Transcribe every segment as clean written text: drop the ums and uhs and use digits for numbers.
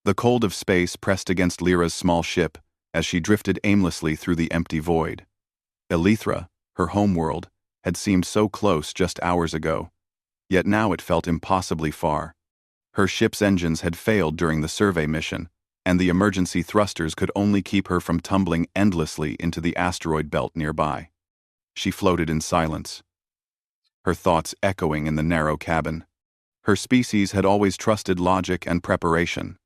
The cold of space pressed against Lyra's small ship as she drifted aimlessly through the empty void. Elythra, her homeworld, had seemed so close just hours ago, yet now it felt impossibly far. Her ship's engines had failed during the survey mission, and the emergency thrusters could only keep her from tumbling endlessly into the asteroid belt nearby. She floated in silence, her thoughts echoing in the narrow cabin. Her species had always trusted logic and preparation.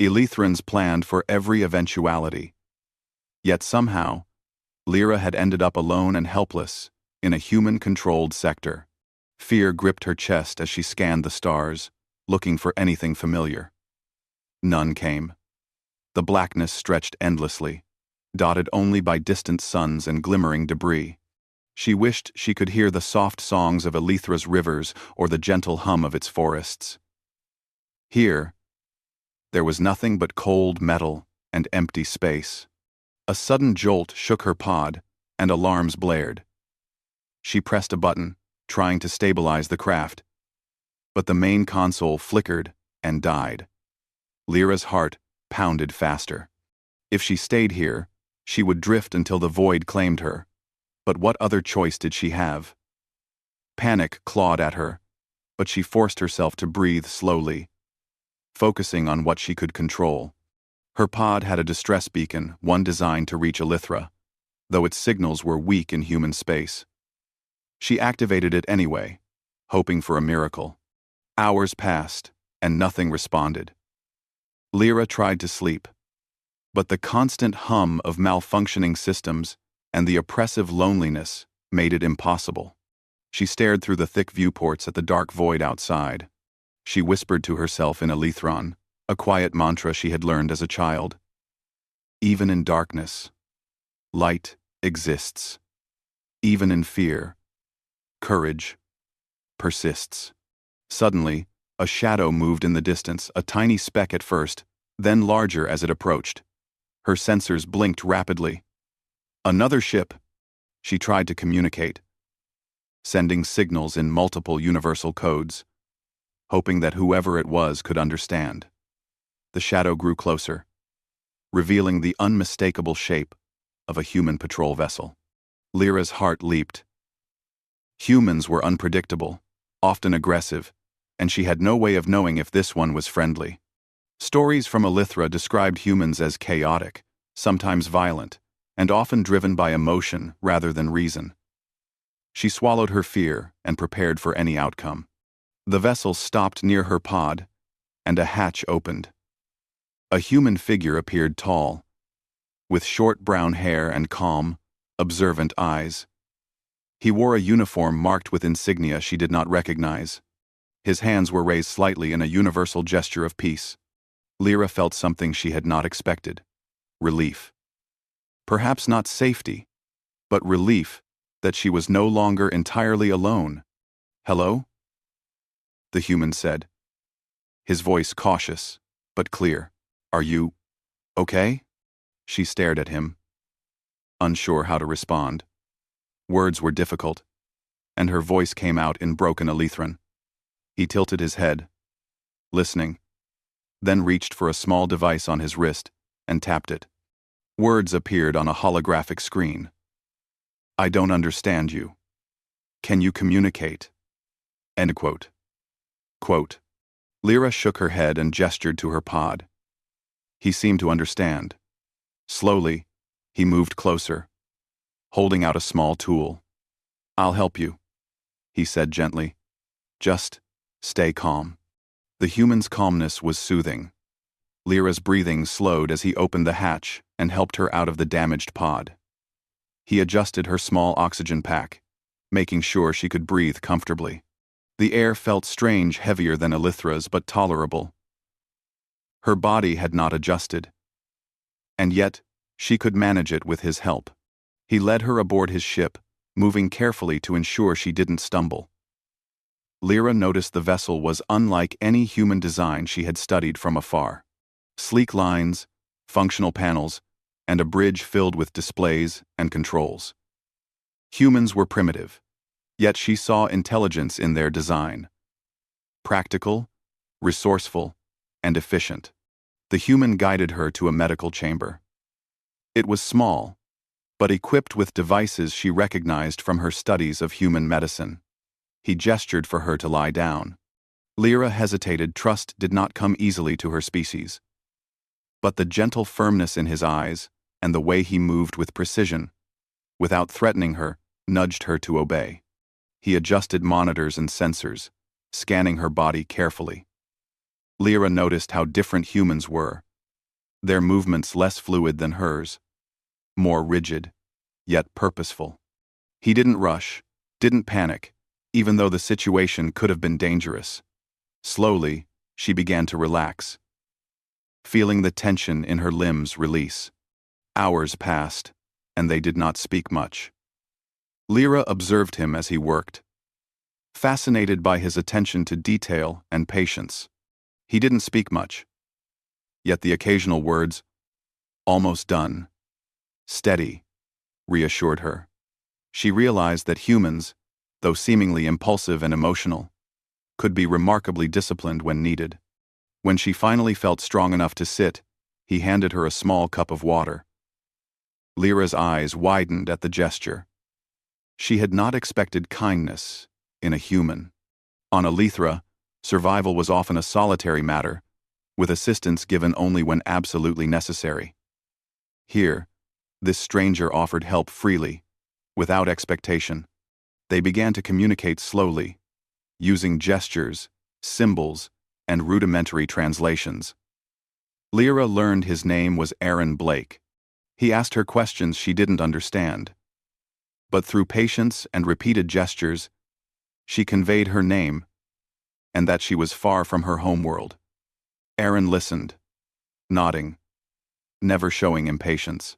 Elythrans planned for every eventuality. Yet somehow, Lyra had ended up alone and helpless in a human-controlled sector. Fear gripped her chest as she scanned the stars, looking for anything familiar. None came. The blackness stretched endlessly, dotted only by distant suns and glimmering debris. She wished she could hear the soft songs of Elythra's rivers or the gentle hum of its forests. Here, there was nothing but cold metal and empty space. A sudden jolt shook her pod, and alarms blared. She pressed a button, trying to stabilize the craft, but the main console flickered and died. Lyra's heart pounded faster. If she stayed here, she would drift until the void claimed her. But what other choice did she have? Panic clawed at her, but she forced herself to breathe slowly, focusing on what she could control. Her pod had a distress beacon, one designed to reach Elythra, though its signals were weak in human space. She activated it anyway, hoping for a miracle. Hours passed, and nothing responded. Lyra tried to sleep, but the constant hum of malfunctioning systems and the oppressive loneliness made it impossible. She stared through the thick viewports at the dark void outside. She whispered to herself in Elythron, a quiet mantra she had learned as a child. Even in darkness, light exists. Even in fear, courage persists. Suddenly, a shadow moved in the distance, a tiny speck at first, then larger as it approached. Her sensors blinked rapidly. Another ship. She tried to communicate, sending signals in multiple universal codes, hoping that whoever it was could understand. The shadow grew closer, revealing the unmistakable shape of a human patrol vessel. Lyra's heart leaped. Humans were unpredictable, often aggressive, and she had no way of knowing if this one was friendly. Stories from Elythra described humans as chaotic, sometimes violent, and often driven by emotion rather than reason. She swallowed her fear and prepared for any outcome. The vessel stopped near her pod, and a hatch opened. A human figure appeared tall, with short brown hair and calm, observant eyes. He wore a uniform marked with insignia she did not recognize. His hands were raised slightly in a universal gesture of peace. Lyra felt something she had not expected. Relief. Perhaps not safety, but relief that she was no longer entirely alone. "Hello?" the human said, his voice cautious, but clear. "Are you okay?" She stared at him, unsure how to respond. Words were difficult, and her voice came out in broken Elythran. He tilted his head, listening, then reached for a small device on his wrist and tapped it. Words appeared on a holographic screen. "I don't understand you. Can you communicate?" End quote. Quote. Lyra shook her head and gestured to her pod. He seemed to understand. Slowly, he moved closer, holding out a small tool. "I'll help you," he said gently. "Just stay calm." The human's calmness was soothing. Lyra's breathing slowed as he opened the hatch and helped her out of the damaged pod. He adjusted her small oxygen pack, making sure she could breathe comfortably. The air felt strange, heavier than Elythra's, but tolerable. Her body had not adjusted, and yet she could manage it with his help. He led her aboard his ship, moving carefully to ensure she didn't stumble. Lyra noticed the vessel was unlike any human design she had studied from afar. Sleek lines, functional panels, and a bridge filled with displays and controls. Humans were primitive, yet she saw intelligence in their design. Practical, resourceful, and efficient. The human guided her to a medical chamber. It was small, but equipped with devices she recognized from her studies of human medicine. He gestured for her to lie down. Lyra hesitated. Trust did not come easily to her species. But the gentle firmness in his eyes, and the way he moved with precision, without threatening her, nudged her to obey. He adjusted monitors and sensors, scanning her body carefully. Lyra noticed how different humans were, their movements less fluid than hers, more rigid, yet purposeful. He didn't rush, didn't panic, even though the situation could have been dangerous. Slowly, she began to relax, feeling the tension in her limbs release. Hours passed, and they did not speak much. Lyra observed him as he worked, fascinated by his attention to detail and patience. He didn't speak much, yet the occasional words, "Almost done," "Steady," reassured her. She realized that humans, though seemingly impulsive and emotional, could be remarkably disciplined when needed. When she finally felt strong enough to sit, he handed her a small cup of water. Lyra's eyes widened at the gesture. She had not expected kindness in a human. On Elithra, survival was often a solitary matter, with assistance given only when absolutely necessary. Here, this stranger offered help freely, without expectation. They began to communicate slowly, using gestures, symbols, and rudimentary translations. Lyra learned his name was Aaron Blake. He asked her questions she didn't understand. But through patience and repeated gestures, she conveyed her name, and that she was far from her homeworld. Aaron listened, nodding, never showing impatience.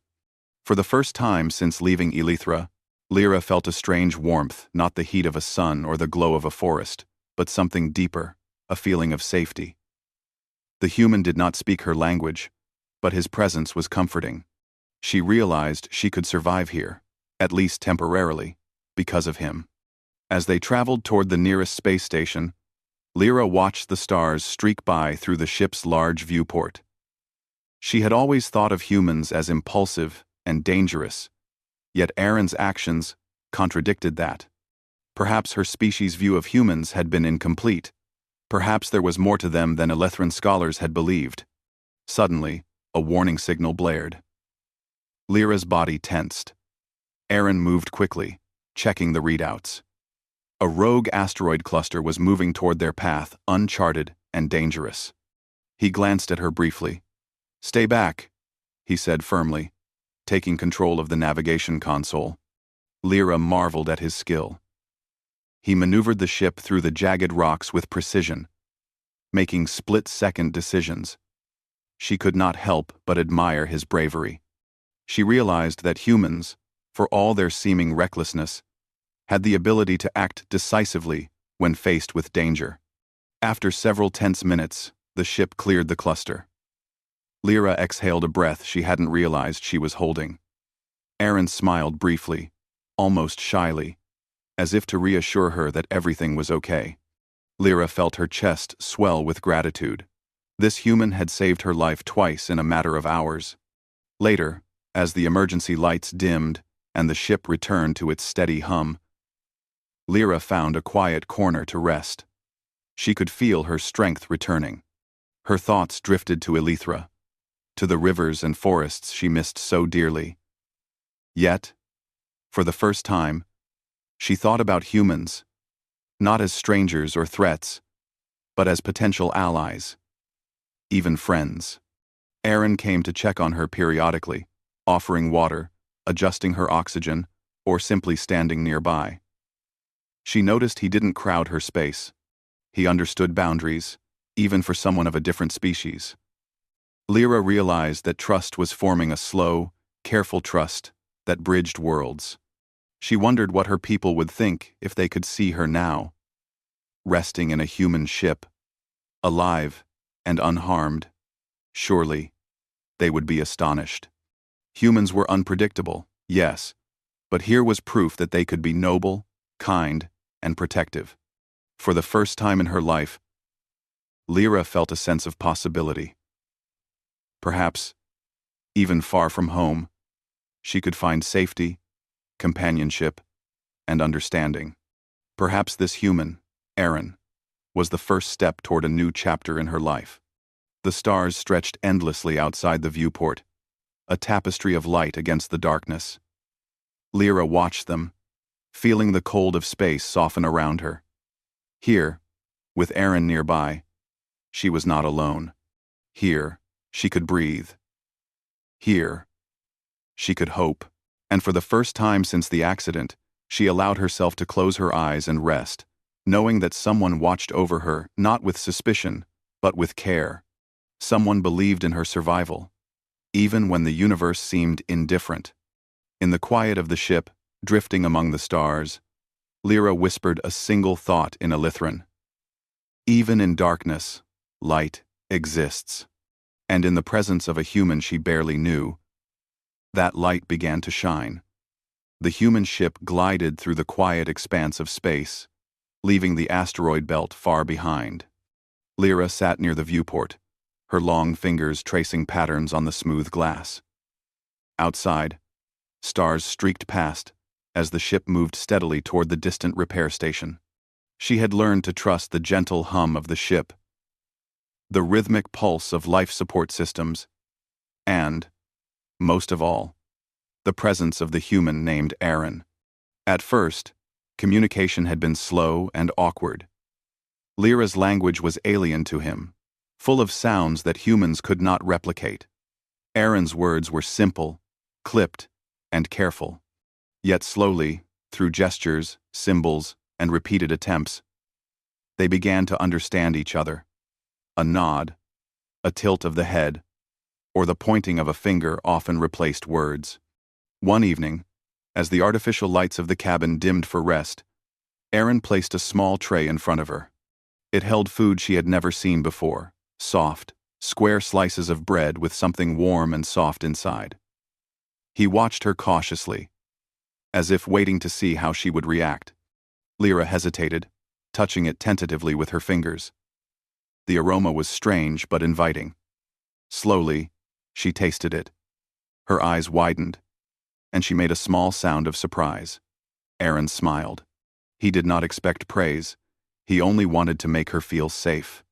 For the first time since leaving Elithra, Lyra felt a strange warmth, not the heat of a sun or the glow of a forest, but something deeper, a feeling of safety. The human did not speak her language, but his presence was comforting. She realized she could survive here, at least temporarily, because of him. As they traveled toward the nearest space station, Lyra watched the stars streak by through the ship's large viewport. She had always thought of humans as impulsive and dangerous, yet Aaron's actions contradicted that. Perhaps her species' view of humans had been incomplete. Perhaps there was more to them than Elethran scholars had believed. Suddenly, a warning signal blared. Lyra's body tensed. Aaron moved quickly, checking the readouts. A rogue asteroid cluster was moving toward their path, uncharted and dangerous. He glanced at her briefly. "Stay back," he said firmly, taking control of the navigation console. Lyra marveled at his skill. He maneuvered the ship through the jagged rocks with precision, making split-second decisions. She could not help but admire his bravery. She realized that humans, for all their seeming recklessness, had the ability to act decisively when faced with danger. After several tense minutes, the ship cleared the cluster. Lyra exhaled a breath she hadn't realized she was holding. Aaron smiled briefly, almost shyly, as if to reassure her that everything was okay. Lyra felt her chest swell with gratitude. This human had saved her life twice in a matter of hours. Later, as the emergency lights dimmed and the ship returned to its steady hum, Lyra found a quiet corner to rest. She could feel her strength returning. Her thoughts drifted to Elithra, to the rivers and forests she missed so dearly. Yet, for the first time, she thought about humans, not as strangers or threats, but as potential allies, even friends. Aaron came to check on her periodically, offering water, adjusting her oxygen, or simply standing nearby. She noticed he didn't crowd her space. He understood boundaries, even for someone of a different species. Lyra realized that trust was forming a slow, careful trust that bridged worlds. She wondered what her people would think if they could see her now, resting in a human ship, alive and unharmed. Surely, they would be astonished. Humans were unpredictable, yes, but here was proof that they could be noble, kind, and protective. For the first time in her life, Lyra felt a sense of possibility. Perhaps, even far from home, she could find safety, companionship, and understanding. Perhaps this human, Aaron, was the first step toward a new chapter in her life. The stars stretched endlessly outside the viewport, a tapestry of light against the darkness. Lyra watched them, feeling the cold of space soften around her. Here, with Aaron nearby, she was not alone. Here, she could breathe. Here, she could hope. And for the first time since the accident, she allowed herself to close her eyes and rest, knowing that someone watched over her, not with suspicion, but with care. Someone believed in her survival, even when the universe seemed indifferent. In the quiet of the ship, drifting among the stars, Lyra whispered a single thought in Elithran. Even in darkness, light exists. And in the presence of a human she barely knew, that light began to shine. The human ship glided through the quiet expanse of space, leaving the asteroid belt far behind. Lyra sat near the viewport, her long fingers tracing patterns on the smooth glass. Outside, stars streaked past as the ship moved steadily toward the distant repair station. She had learned to trust the gentle hum of the ship, the rhythmic pulse of life support systems, and, most of all, the presence of the human named Aaron. At first, communication had been slow and awkward. Lyra's language was alien to him, full of sounds that humans could not replicate. Aaron's words were simple, clipped, and careful. Yet slowly, through gestures, symbols, and repeated attempts, they began to understand each other. A nod, a tilt of the head, or the pointing of a finger often replaced words. One evening, as the artificial lights of the cabin dimmed for rest, Aaron placed a small tray in front of her. It held food she had never seen before, soft, square slices of bread with something warm and soft inside. He watched her cautiously, as if waiting to see how she would react. Lyra hesitated, touching it tentatively with her fingers. The aroma was strange but inviting. Slowly, she tasted it. Her eyes widened, and she made a small sound of surprise. Aaron smiled. He did not expect praise. He only wanted to make her feel safe.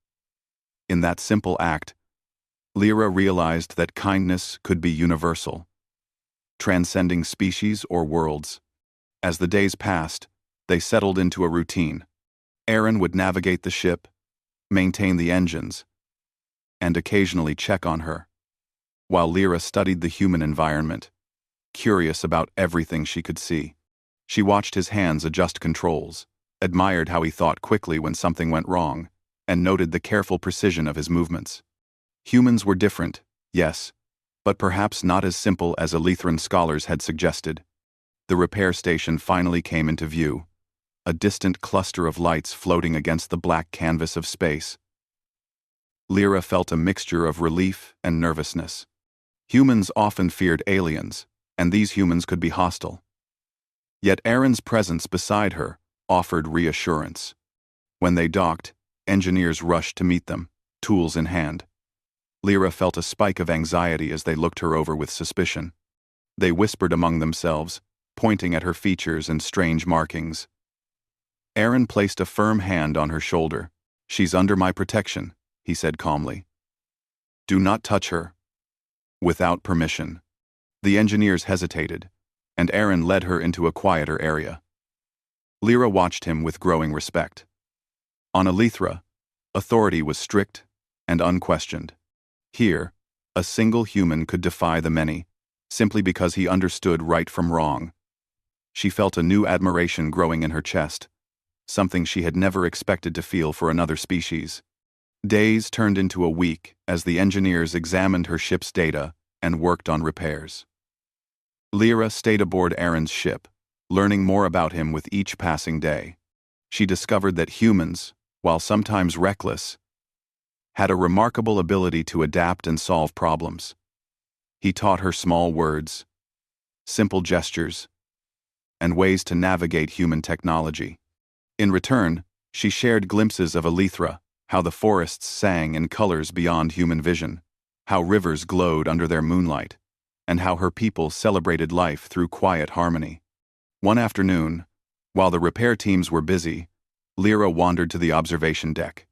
In that simple act, Lyra realized that kindness could be universal, transcending species or worlds. As the days passed, they settled into a routine. Aaron would navigate the ship, maintain the engines, and occasionally check on her, while Lyra studied the human environment, curious about everything she could see. She watched his hands adjust controls, admired how he thought quickly when something went wrong, and noted the careful precision of his movements. Humans were different, yes, but perhaps not as simple as Elithran scholars had suggested. The repair station finally came into view, a distant cluster of lights floating against the black canvas of space. Lyra felt a mixture of relief and nervousness. Humans often feared aliens, and these humans could be hostile. Yet Aaron's presence beside her offered reassurance. When they docked, engineers rushed to meet them, tools in hand. Lyra felt a spike of anxiety as they looked her over with suspicion. They whispered among themselves, pointing at her features and strange markings. Aaron placed a firm hand on her shoulder. "She's under my protection," he said calmly. "Do not touch her." Without permission. The engineers hesitated, and Aaron led her into a quieter area. Lyra watched him with growing respect. On Elithra, authority was strict and unquestioned. Here, a single human could defy the many, simply because he understood right from wrong. She felt a new admiration growing in her chest, something she had never expected to feel for another species. Days turned into a week as the engineers examined her ship's data and worked on repairs. Lyra stayed aboard Aaron's ship, learning more about him with each passing day. She discovered that humans, while sometimes reckless, had a remarkable ability to adapt and solve problems. He taught her small words, simple gestures, and ways to navigate human technology. In return, she shared glimpses of Elithra, how the forests sang in colors beyond human vision, how rivers glowed under their moonlight, and how her people celebrated life through quiet harmony. One afternoon, while the repair teams were busy, Lyra wandered to the observation deck.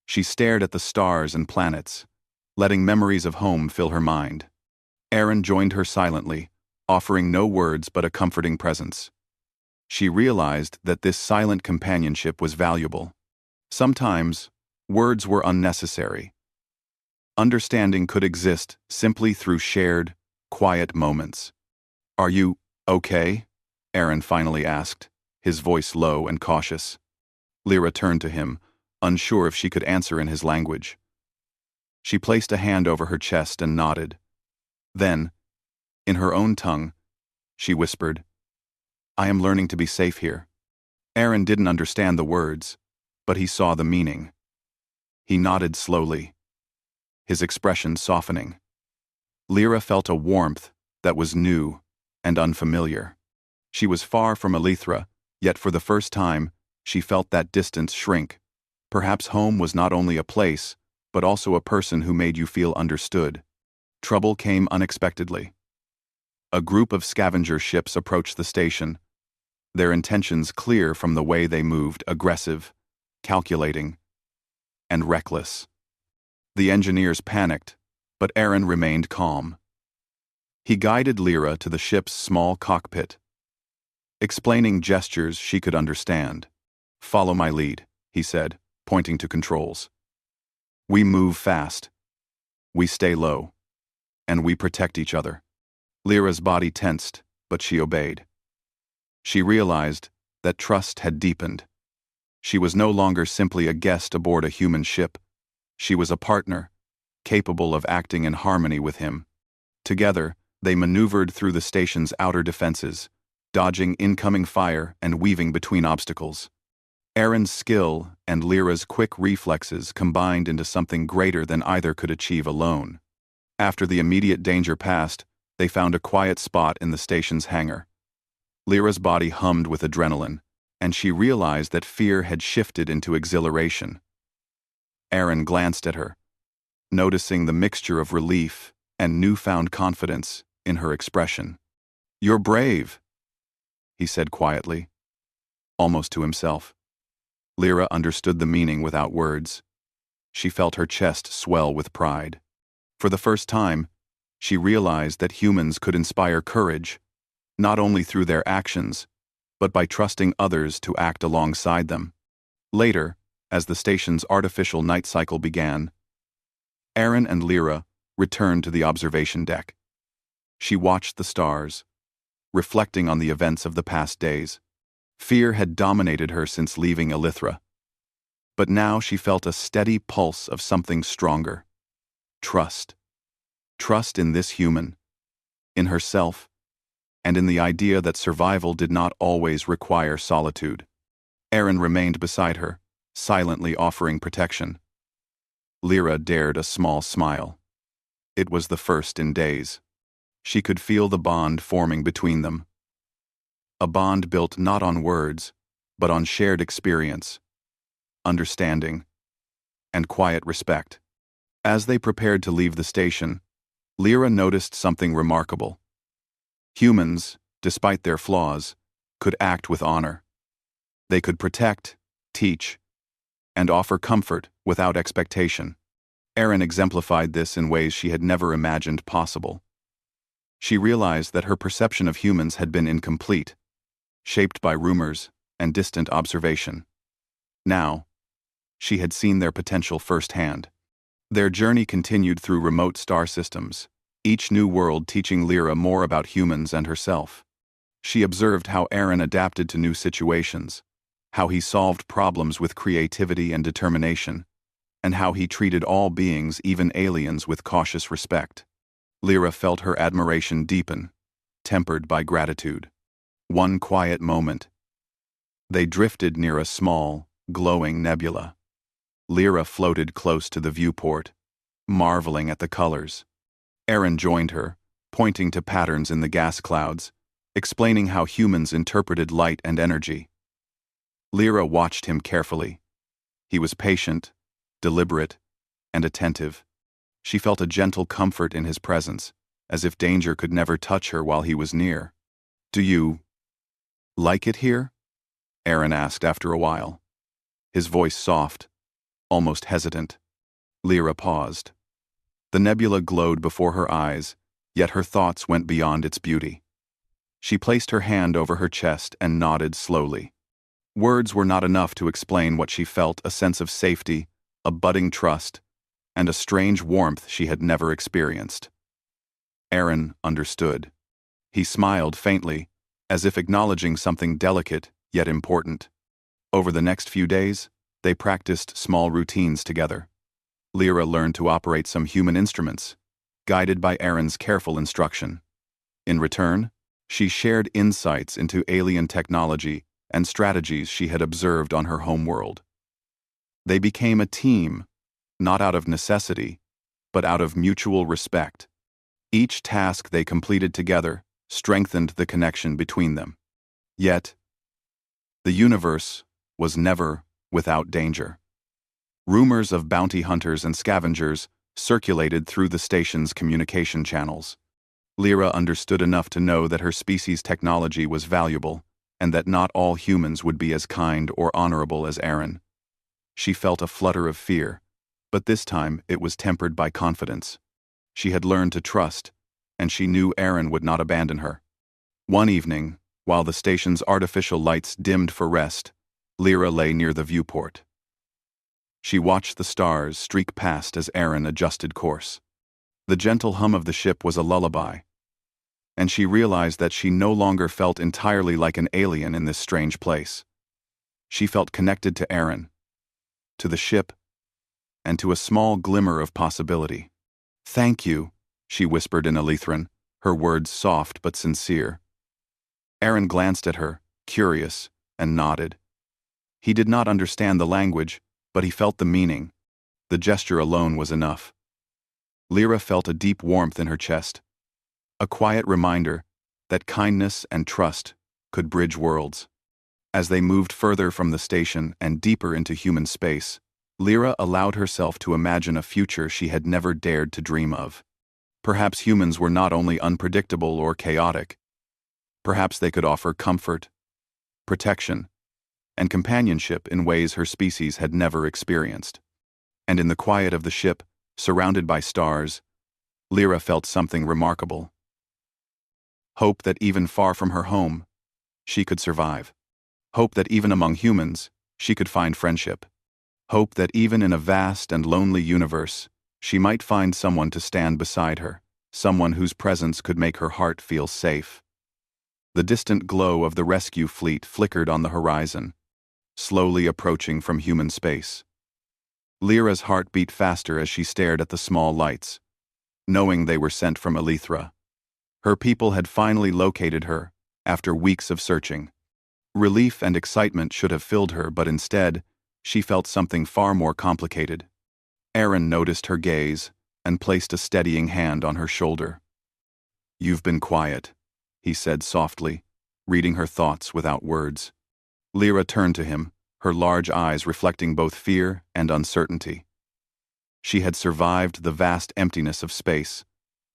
She stared at the stars and planets, letting memories of home fill her mind. Aaron joined her silently, offering no words but a comforting presence. She realized that this silent companionship was valuable. Sometimes, words were unnecessary. Understanding could exist simply through shared, quiet moments. "Are you okay?" Aaron finally asked, his voice low and cautious. Lyra turned to him, unsure if she could answer in his language. She placed a hand over her chest and nodded. Then, in her own tongue, she whispered, "I am learning to be safe here." Aaron didn't understand the words, but he saw the meaning. He nodded slowly, his expression softening. Lyra felt a warmth that was new and unfamiliar. She was far from Elithra, yet for the first time, she felt that distance shrink. Perhaps home was not only a place, but also a person who made you feel understood. Trouble came unexpectedly. A group of scavenger ships approached the station, their intentions clear from the way they moved: aggressive, calculating, and reckless. The engineers panicked, but Aaron remained calm. He guided Lyra to the ship's small cockpit, explaining gestures she could understand. "Follow my lead," he said, pointing to controls. "We move fast, we stay low, and we protect each other." Lyra's body tensed, but she obeyed. She realized that trust had deepened. She was no longer simply a guest aboard a human ship. She was a partner, capable of acting in harmony with him. Together, they maneuvered through the station's outer defenses, dodging incoming fire and weaving between obstacles. Aaron's skill and Lyra's quick reflexes combined into something greater than either could achieve alone. After the immediate danger passed, they found a quiet spot in the station's hangar. Lyra's body hummed with adrenaline, and she realized that fear had shifted into exhilaration. Aaron glanced at her, noticing the mixture of relief and newfound confidence in her expression. "You're brave," he said quietly, almost to himself. Lyra understood the meaning without words. She felt her chest swell with pride. For the first time, she realized that humans could inspire courage, not only through their actions, but by trusting others to act alongside them. Later, as the station's artificial night cycle began, Aaron and Lyra returned to the observation deck. She watched the stars, reflecting on the events of the past days. Fear had dominated her since leaving Elithra, but now she felt a steady pulse of something stronger. Trust. Trust in this human, in herself, and in the idea that survival did not always require solitude. Aaron remained beside her, silently offering protection. Lyra dared a small smile. It was the first in days. She could feel the bond forming between them. A bond built not on words, but on shared experience, understanding, and quiet respect. As they prepared to leave the station, Lyra noticed something remarkable. Humans, despite their flaws, could act with honor. They could protect, teach, and offer comfort without expectation. Aaron exemplified this in ways she had never imagined possible. She realized that her perception of humans had been incomplete, shaped by rumors and distant observation. Now, she had seen their potential firsthand. Their journey continued through remote star systems, each new world teaching Lyra more about humans and herself. She observed how Aaron adapted to new situations, how he solved problems with creativity and determination, and how he treated all beings, even aliens, with cautious respect. Lyra felt her admiration deepen, tempered by gratitude. One quiet moment. They drifted near a small, glowing nebula. Lyra floated close to the viewport, marveling at the colors. Aaron joined her, pointing to patterns in the gas clouds, explaining how humans interpreted light and energy. Lyra watched him carefully. He was patient, deliberate, and attentive. She felt a gentle comfort in his presence, as if danger could never touch her while he was near. "Do you like it here?" Aaron asked after a while. His voice soft, almost hesitant. Lyra paused. The nebula glowed before her eyes, yet her thoughts went beyond its beauty. She placed her hand over her chest and nodded slowly. Words were not enough to explain what she felt: a sense of safety, a budding trust, and a strange warmth she had never experienced. Aaron understood. He smiled faintly, as if acknowledging something delicate yet important. Over the next few days, they practiced small routines together. Lyra learned to operate some human instruments, guided by Aaron's careful instruction. In return, she shared insights into alien technology and strategies she had observed on her homeworld. They became a team, not out of necessity, but out of mutual respect. Each task they completed together strengthened the connection between them. Yet, the universe was never without danger. Rumors of bounty hunters and scavengers circulated through the station's communication channels. Lyra understood enough to know that her species' technology was valuable, and that not all humans would be as kind or honorable as Aaron. She felt a flutter of fear, but this time it was tempered by confidence. She had learned to trust, and she knew Aaron would not abandon her. One evening, while the station's artificial lights dimmed for rest, Lyra lay near the viewport. She watched the stars streak past as Aaron adjusted course. The gentle hum of the ship was a lullaby, and she realized that she no longer felt entirely like an alien in this strange place. She felt connected to Aaron, to the ship, and to a small glimmer of possibility. "Thank you," she whispered in Elithran, her words soft but sincere. Aaron glanced at her, curious, and nodded. He did not understand the language, but he felt the meaning. The gesture alone was enough. Lyra felt a deep warmth in her chest, a quiet reminder that kindness and trust could bridge worlds. As they moved further from the station and deeper into human space, Lyra allowed herself to imagine a future she had never dared to dream of. Perhaps humans were not only unpredictable or chaotic. Perhaps they could offer comfort, protection, and companionship in ways her species had never experienced. And in the quiet of the ship, surrounded by stars, Lyra felt something remarkable. Hope that even far from her home, she could survive. Hope that even among humans, she could find friendship. Hope that even in a vast and lonely universe, she might find someone to stand beside her, someone whose presence could make her heart feel safe. The distant glow of the rescue fleet flickered on the horizon, slowly approaching from human space. Lyra's heart beat faster as she stared at the small lights, knowing they were sent from Elithra. Her people had finally located her, after weeks of searching. Relief and excitement should have filled her, but instead, she felt something far more complicated. Aaron noticed her gaze and placed a steadying hand on her shoulder. "You've been quiet," he said softly, reading her thoughts without words. Lyra turned to him, her large eyes reflecting both fear and uncertainty. She had survived the vast emptiness of space,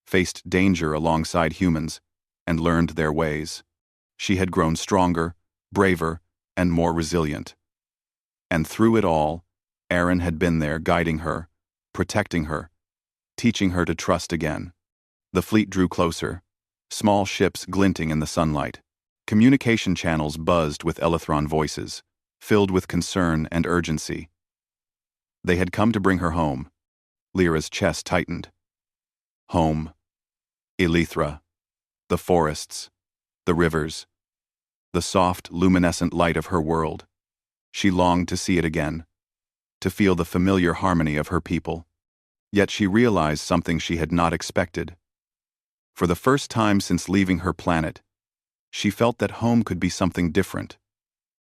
faced danger alongside humans, and learned their ways. She had grown stronger, braver, and more resilient. And through it all, Aaron had been there guiding her, protecting her, teaching her to trust again. The fleet drew closer, small ships glinting in the sunlight. Communication channels buzzed with Elithron voices, filled with concern and urgency. They had come to bring her home. Lyra's chest tightened. Home. Elithra. The forests. The rivers. The soft, luminescent light of her world. She longed to see it again, to feel the familiar harmony of her people. Yet she realized something she had not expected. For the first time since leaving her planet, she felt that home could be something different.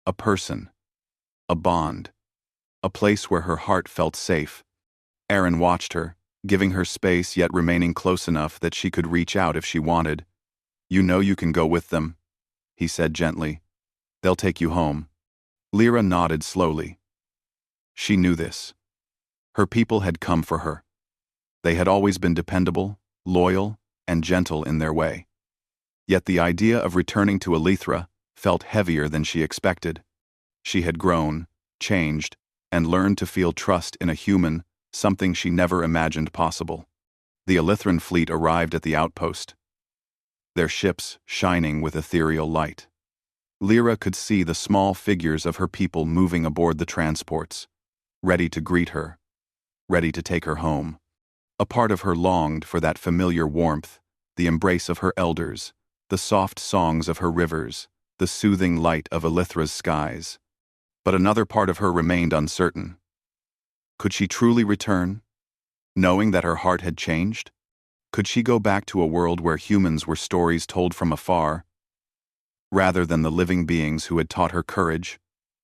A person. A bond. A place where her heart felt safe. Aaron watched her, giving her space yet remaining close enough that she could reach out if she wanted. "You know you can go with them," he said gently. "They'll take you home." Lyra nodded slowly. She knew this. Her people had come for her. They had always been dependable, loyal, and gentle in their way. Yet the idea of returning to Elithra felt heavier than she expected. She had grown, changed, and learned to feel trust in a human, something she never imagined possible. The Elithran fleet arrived at the outpost, their ships shining with ethereal light. Lyra could see the small figures of her people moving aboard the transports, ready to greet her, ready to take her home. A part of her longed for that familiar warmth, the embrace of her elders, the soft songs of her rivers, the soothing light of Elithra's skies. But another part of her remained uncertain. Could she truly return, knowing that her heart had changed? Could she go back to a world where humans were stories told from afar, rather than the living beings who had taught her courage,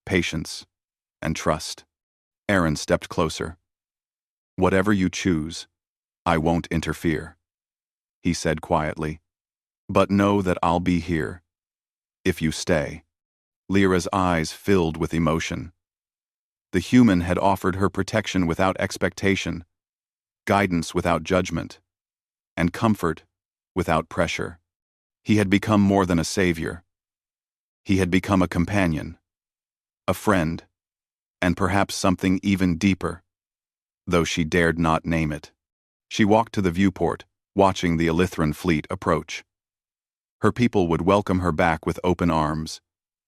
patience, and trust? Aaron stepped closer. "Whatever you choose, I won't interfere," he said quietly. "But know that I'll be here, if you stay." Lyra's eyes filled with emotion. The human had offered her protection without expectation, guidance without judgment, and comfort without pressure. He had become more than a savior. He had become a companion, a friend, and perhaps something even deeper, though she dared not name it. She walked to the viewport, watching the Elithran fleet approach. Her people would welcome her back with open arms,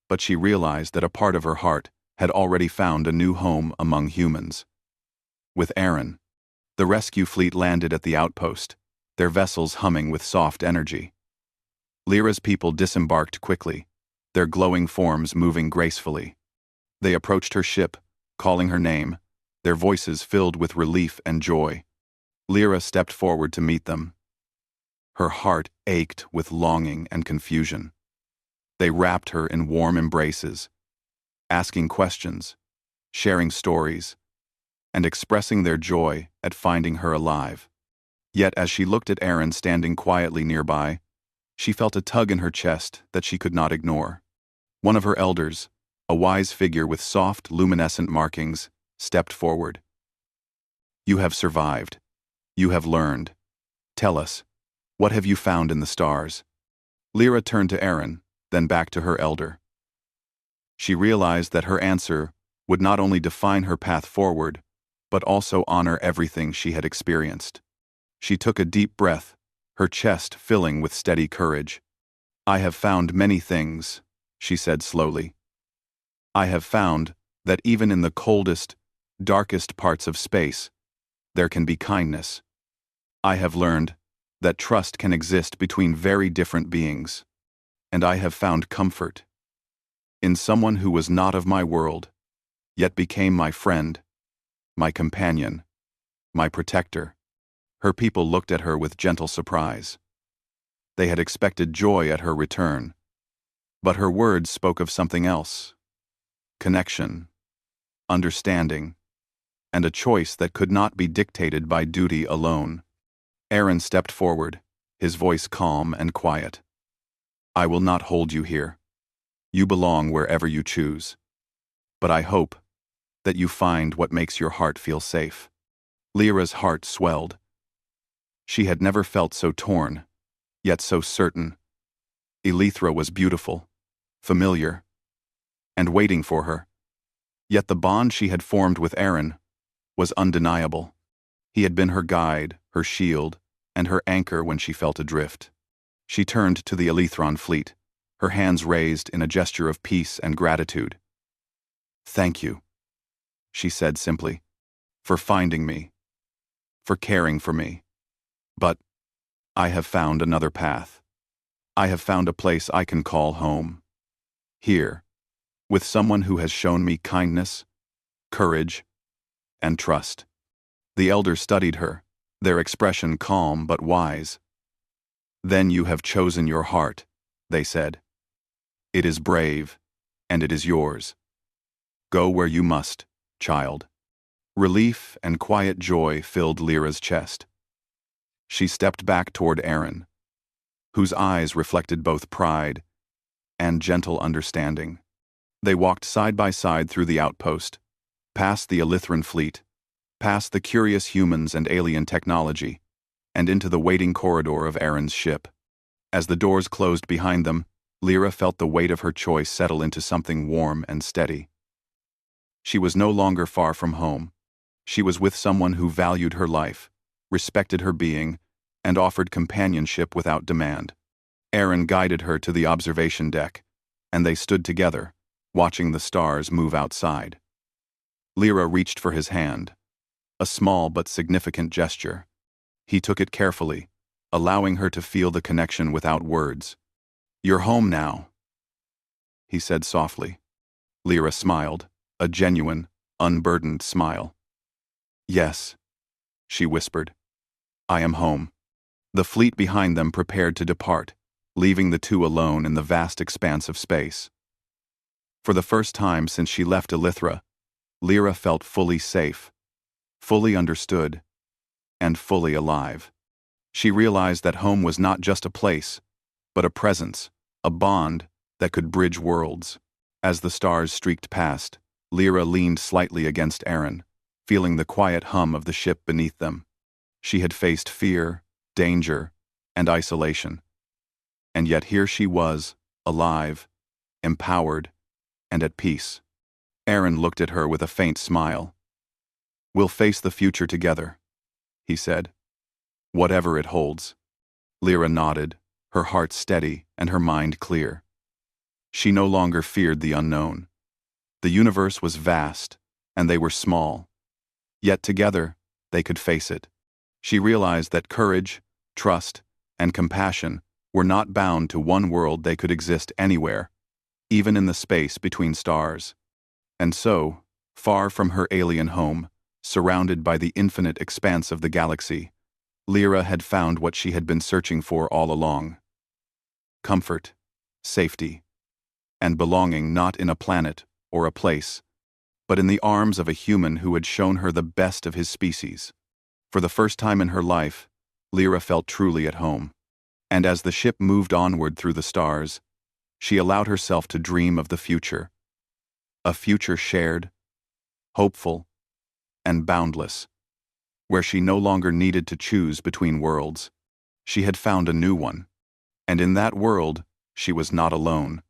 but she realized that a part of her heart had already found a new home among humans. With Aaron, the rescue fleet landed at the outpost, their vessels humming with soft energy. Lyra's people disembarked quickly, their glowing forms moving gracefully. They approached her ship, calling her name, their voices filled with relief and joy. Lyra stepped forward to meet them. Her heart ached with longing and confusion. They wrapped her in warm embraces, asking questions, sharing stories, and expressing their joy at finding her alive. Yet as she looked at Aaron standing quietly nearby, she felt a tug in her chest that she could not ignore. One of her elders, a wise figure with soft, luminescent markings, stepped forward. "You have survived. You have learned. Tell us, what have you found in the stars?" Lyra turned to Aaron, then back to her elder. She realized that her answer would not only define her path forward, but also honor everything she had experienced. She took a deep breath, her chest filling with steady courage. "I have found many things," she said slowly. "I have found that even in the coldest, darkest parts of space, there can be kindness. I have learned that trust can exist between very different beings. And I have found comfort in someone who was not of my world, yet became my friend, my companion, my protector." Her people looked at her with gentle surprise. They had expected joy at her return, but her words spoke of something else: connection, understanding, and a choice that could not be dictated by duty alone. Aaron stepped forward, his voice calm and quiet. "I will not hold you here. You belong wherever you choose. But I hope that you find what makes your heart feel safe." Lyra's heart swelled. She had never felt so torn, yet so certain. Elithra was beautiful, familiar, and waiting for her. Yet the bond she had formed with Aaron was undeniable. He had been her guide, her shield, and her anchor when she felt adrift. She turned to the Elithran fleet, her hands raised in a gesture of peace and gratitude. "Thank you," she said simply, "for finding me, for caring for me. But I have found another path. I have found a place I can call home. Here, with someone who has shown me kindness, courage, and trust." The elders studied her, their expression calm but wise. "Then you have chosen your heart," they said. "It is brave, and it is yours. Go where you must, child." Relief and quiet joy filled Lyra's chest. She stepped back toward Aaron, whose eyes reflected both pride and gentle understanding. They walked side by side through the outpost, past the Elithran fleet, past the curious humans and alien technology, and into the waiting corridor of Aaron's ship. As the doors closed behind them, Lyra felt the weight of her choice settle into something warm and steady. She was no longer far from home. She was with someone who valued her life, respected her being, and offered companionship without demand. Aaron guided her to the observation deck, and they stood together, watching the stars move outside. Lyra reached for his hand, a small but significant gesture. He took it carefully, allowing her to feel the connection without words. "You're home now," he said softly. Lyra smiled, a genuine, unburdened smile. "Yes," she whispered. "I am home." The fleet behind them prepared to depart, leaving the two alone in the vast expanse of space. For the first time since she left Elithra, Lyra felt fully safe, fully understood, and fully alive. She realized that home was not just a place, but a presence, a bond that could bridge worlds. As the stars streaked past, Lyra leaned slightly against Aaron, feeling the quiet hum of the ship beneath them. She had faced fear, danger, and isolation. And yet here she was, alive, empowered, and at peace. Aaron looked at her with a faint smile. "We'll face the future together," he said. "Whatever it holds." Lyra nodded, her heart steady and her mind clear. She no longer feared the unknown. The universe was vast, and they were small. Yet together, they could face it. She realized that courage, trust, and compassion were not bound to one world. They could exist anywhere, even in the space between stars. And so, far from her alien home, surrounded by the infinite expanse of the galaxy, Lyra had found what she had been searching for all along: comfort, safety, and belonging not in a planet or a place, but in the arms of a human who had shown her the best of his species. For the first time in her life, Lyra felt truly at home. And as the ship moved onward through the stars, she allowed herself to dream of the future. A future shared, hopeful, and boundless, where she no longer needed to choose between worlds. She had found a new one, and in that world, she was not alone.